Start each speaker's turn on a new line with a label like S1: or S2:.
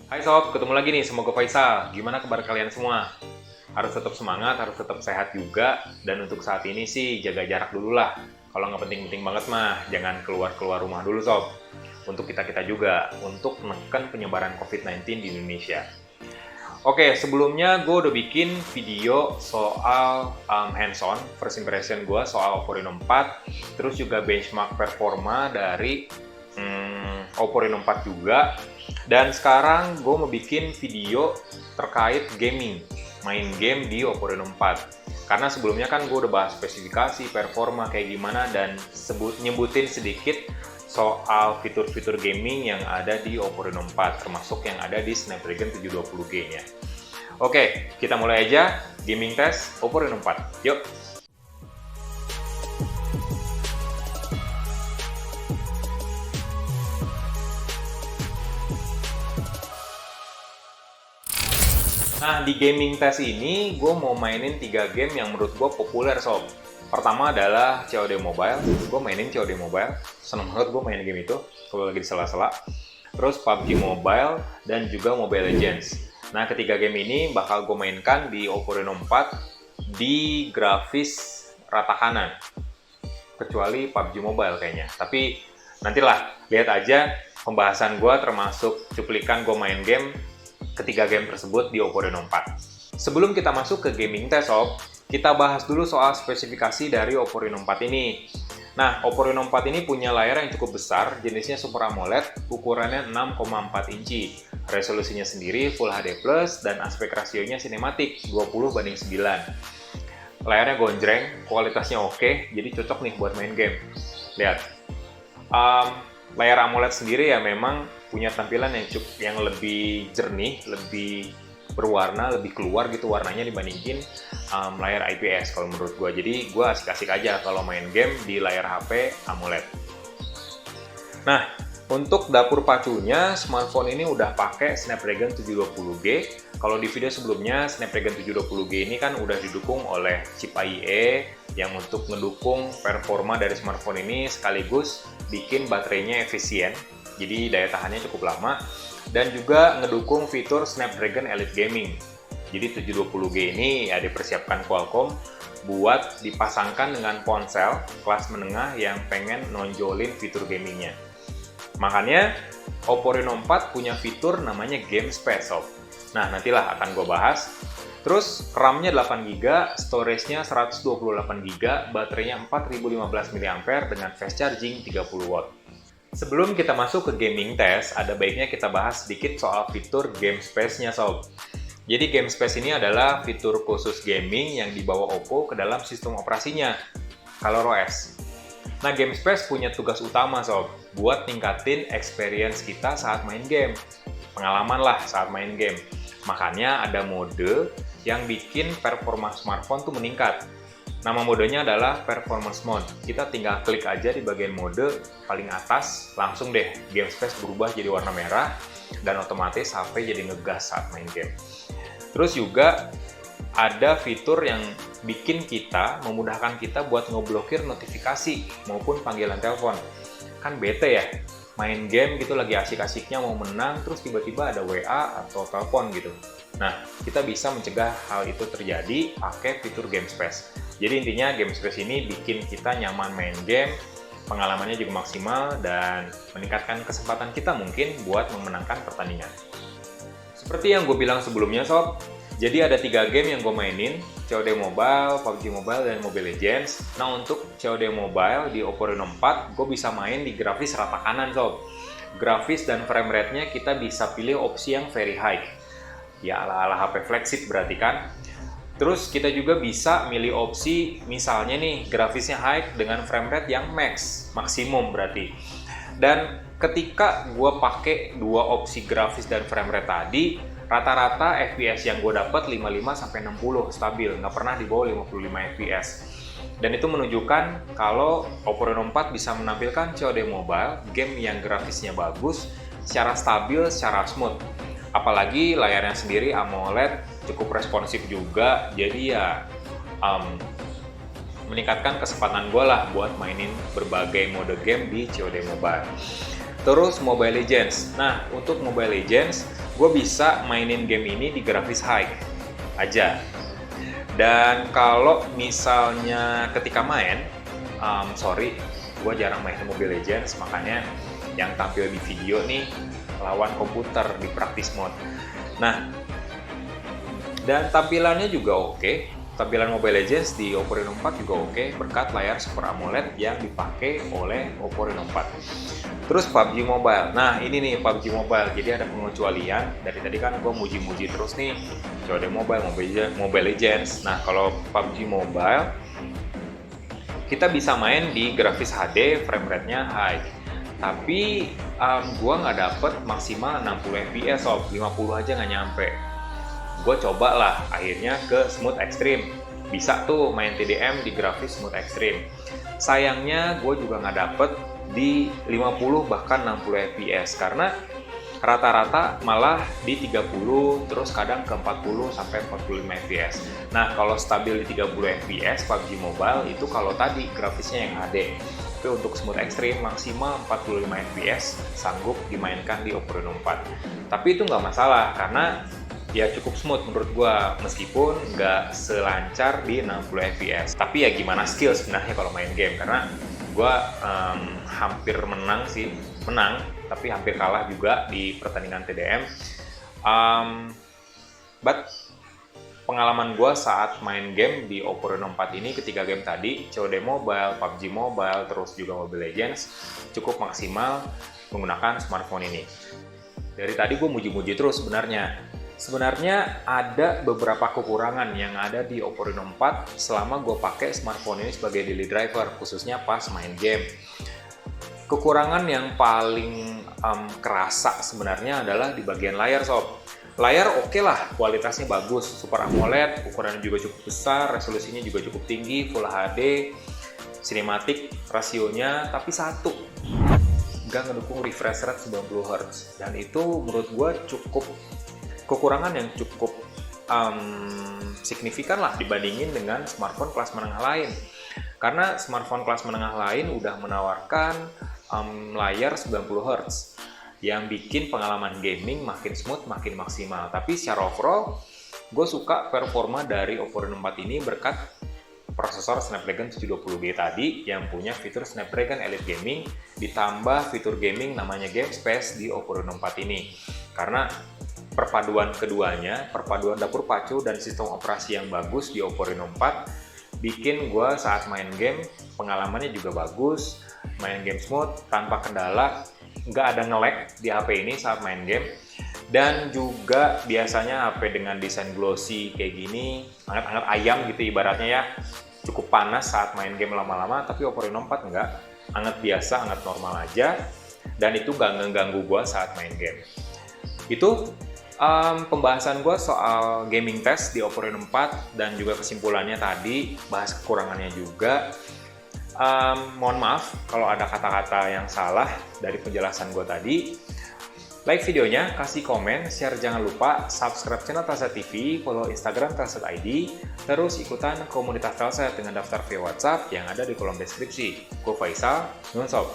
S1: Hai sob, ketemu lagi nih sama gue Faisal. Gimana kabar kalian semua? Harus tetap semangat, harus tetap sehat juga. Dan untuk saat ini sih jaga jarak dulu lah. Kalau nggak penting-penting banget mah, jangan keluar-keluar rumah dulu sob. Untuk kita-kita juga, untuk menekan penyebaran COVID-19 di Indonesia. Oke, sebelumnya gue udah bikin video soal hands-on, first impression gue soal Oppo Reno 4, terus juga benchmark performa dari Oppo Reno 4 juga. Dan sekarang gue mau bikin video terkait gaming, main game di Oppo Reno 4. Karena sebelumnya kan gue udah bahas spesifikasi, performa kayak gimana, dan nyebutin sedikit soal fitur-fitur gaming yang ada di Oppo Reno 4, termasuk yang ada di Snapdragon 720G-nya. Oke, kita mulai aja gaming test Oppo Reno 4. Yuk! Nah, di gaming test ini, gue mau mainin 3 game yang menurut gue populer, sob. Pertama adalah COD Mobile. Gue mainin COD Mobile. Seneng banget gue main game itu, kalau lagi di sela-sela. Terus PUBG Mobile, dan juga Mobile Legends. Nah, ketiga game ini bakal gue mainkan di Oppo Reno 4 di grafis rata kanan. Kecuali PUBG Mobile kayaknya. Tapi, nantilah, lihat aja pembahasan gue termasuk cuplikan gue main game ketiga game tersebut di Oppo Reno 4. Sebelum kita masuk ke gaming test, sob, kita bahas dulu soal spesifikasi dari Oppo Reno 4 ini. Nah, Oppo Reno 4 ini punya layar yang cukup besar, jenisnya Super AMOLED, ukurannya 6,4 inci. Resolusinya sendiri Full HD+, dan aspek rasionya sinematik, 20:9. Layarnya gonjreng, kualitasnya oke, jadi cocok nih buat main game. Lihat, layar AMOLED sendiri ya memang punya tampilan yang lebih jernih, lebih berwarna, lebih keluar gitu warnanya dibandingin layar IPS kalau menurut gue. Jadi gue asik-asik aja kalau main game di layar HP AMOLED. Nah, untuk dapur pacunya, smartphone ini udah pakai Snapdragon 720G. Kalau di video sebelumnya, Snapdragon 720G ini kan udah didukung oleh chip AIE yang untuk mendukung performa dari smartphone ini sekaligus bikin baterainya efisien. Jadi daya tahannya cukup lama, dan juga ngedukung fitur Snapdragon Elite Gaming. Jadi 720G ini ya dipersiapkan Qualcomm buat dipasangkan dengan ponsel kelas menengah yang pengen nonjolin fitur gamingnya. Makanya Oppo Reno 4 punya fitur namanya Game Space. Nah, nantilah akan gue bahas. Terus RAM-nya 8GB, storage-nya 128GB, baterainya 4015 mAh dengan fast charging 30W. Sebelum kita masuk ke gaming test, ada baiknya kita bahas sedikit soal fitur Game Space-nya, sob. Jadi Game Space ini adalah fitur khusus gaming yang dibawa Oppo ke dalam sistem operasinya, ColorOS. Nah, Game Space punya tugas utama, sob, buat ningkatin experience kita saat main game. Pengalaman lah saat main game. Makanya ada mode yang bikin performa smartphone tuh meningkat. Nama modenya adalah Performance Mode. Kita tinggal klik aja di bagian mode paling atas, langsung deh Game Space berubah jadi warna merah, dan otomatis HP jadi ngegas saat main game. Terus juga ada fitur yang bikin memudahkan kita buat ngeblokir notifikasi maupun panggilan telepon. Kan bete ya, main game gitu lagi asik-asiknya mau menang, terus tiba-tiba ada WA atau telepon gitu. Nah, kita bisa mencegah hal itu terjadi pakai fitur Game Space. Jadi intinya Game Space ini bikin kita nyaman main game, pengalamannya juga maksimal, dan meningkatkan kesempatan kita mungkin buat memenangkan pertandingan. Seperti yang gue bilang sebelumnya, sob, jadi ada 3 game yang gue mainin, COD Mobile, PUBG Mobile, dan Mobile Legends. Nah, untuk COD Mobile di Oppo Reno 4, gue bisa main di grafis rata kanan, sob. Grafis dan frame rate-nya kita bisa pilih opsi yang very high. Ya, ala-ala HP flagship berarti kan. Terus kita juga bisa milih opsi misalnya nih grafisnya high dengan frame rate yang maksimum berarti. Dan ketika gue pakai 2 opsi grafis dan frame rate tadi, rata-rata FPS yang gue dapat 55-60 stabil, nggak pernah di bawah 55 FPS. Dan itu menunjukkan kalau Oppo Reno 4 bisa menampilkan COD Mobile, game yang grafisnya bagus, secara stabil, secara smooth. Apalagi layarnya sendiri AMOLED, cukup responsif juga, jadi ya meningkatkan kesempatan gue lah buat mainin berbagai mode game di COD Mobile. Terus Mobile Legends. Nah, untuk Mobile Legends, gue bisa mainin game ini di grafis high aja. Dan kalau misalnya ketika main, sorry, gue jarang main Mobile Legends, makanya yang tampil di video nih lawan komputer di practice mode. Nah, dan tampilannya juga oke. Tampilan Mobile Legends di Oppo Reno 4 juga oke, berkat layar Super AMOLED yang dipakai oleh Oppo Reno 4. Terus PUBG Mobile. Nah, ini nih PUBG Mobile. Jadi ada pengecualian. Dari tadi kan gue muji-muji terus nih. COD Mobile, Mobile Legends. Nah, kalau PUBG Mobile, kita bisa main di grafis HD, frame rate-nya high. Tapi gue nggak dapet maksimal 60 fps, 50 aja nggak nyampe. Gue coba lah akhirnya ke smooth extreme, bisa tuh main TDM di grafis smooth extreme. Sayangnya gue juga nggak dapet di 50 bahkan 60 fps karena rata-rata malah di 30, terus kadang ke 40 sampai 45 fps. Nah, kalau stabil di 30 fps PUBG Mobile itu kalau tadi grafisnya yang HD. Tapi untuk smooth extreme maksimal 45 fps sanggup dimainkan di Oppo Reno 4. Tapi itu nggak masalah karena ya cukup smooth menurut gua, meskipun nggak selancar di 60 fps. Tapi ya gimana skill sebenarnya kalau main game, karena gua hampir menang, tapi hampir kalah juga di pertandingan TDM. But pengalaman gua saat main game di Oppo Reno 4 ini, ketiga game tadi, COD Mobile, PUBG Mobile, terus juga Mobile Legends, cukup maksimal menggunakan smartphone ini. Dari tadi gue muji-muji terus sebenarnya. Sebenarnya ada beberapa kekurangan yang ada di Oppo Reno 4 selama gue pakai smartphone ini sebagai daily driver, khususnya pas main game. Kekurangan yang paling kerasa sebenarnya adalah di bagian layar, sob. Layar oke lah, kualitasnya bagus, Super AMOLED, ukurannya juga cukup besar, resolusinya juga cukup tinggi, Full HD, cinematic rasionya, tapi satu, nggak ngedukung refresh rate 90 Hz. Dan itu menurut gue cukup kekurangan yang cukup signifikan lah dibandingin dengan smartphone kelas menengah lain. Karena smartphone kelas menengah lain udah menawarkan layar 90 Hz yang bikin pengalaman gaming makin smooth, makin maksimal. Tapi secara overall, gue suka performa dari Oppo Reno 4 ini berkat prosesor Snapdragon 720G tadi yang punya fitur Snapdragon Elite Gaming ditambah fitur gaming namanya Game Space di Oppo Reno 4 ini. Karena perpaduan keduanya, perpaduan dapur pacu dan sistem operasi yang bagus di Oppo Reno 4 bikin gue saat main game pengalamannya juga bagus, main game smooth tanpa kendala, nggak ada nge-lag di HP ini saat main game. Dan juga biasanya HP dengan desain glossy kayak gini, hangat-hangat ayam gitu ibaratnya ya, cukup panas saat main game lama-lama. Tapi Oppo Reno 4 enggak, hangat biasa, hangat normal aja, dan itu nggak ngeganggu gue saat main game. Itu pembahasan gue soal gaming test di Oppo Reno 4 dan juga kesimpulannya tadi, bahas kekurangannya juga. Mohon maaf kalau ada kata-kata yang salah dari penjelasan gue tadi. Like videonya, kasih komen, share, jangan lupa subscribe channel Telset TV, follow Instagram Telset ID, terus ikutan komunitas Telset dengan daftar via WhatsApp yang ada di kolom deskripsi. Gue Faisal, nuhun sob.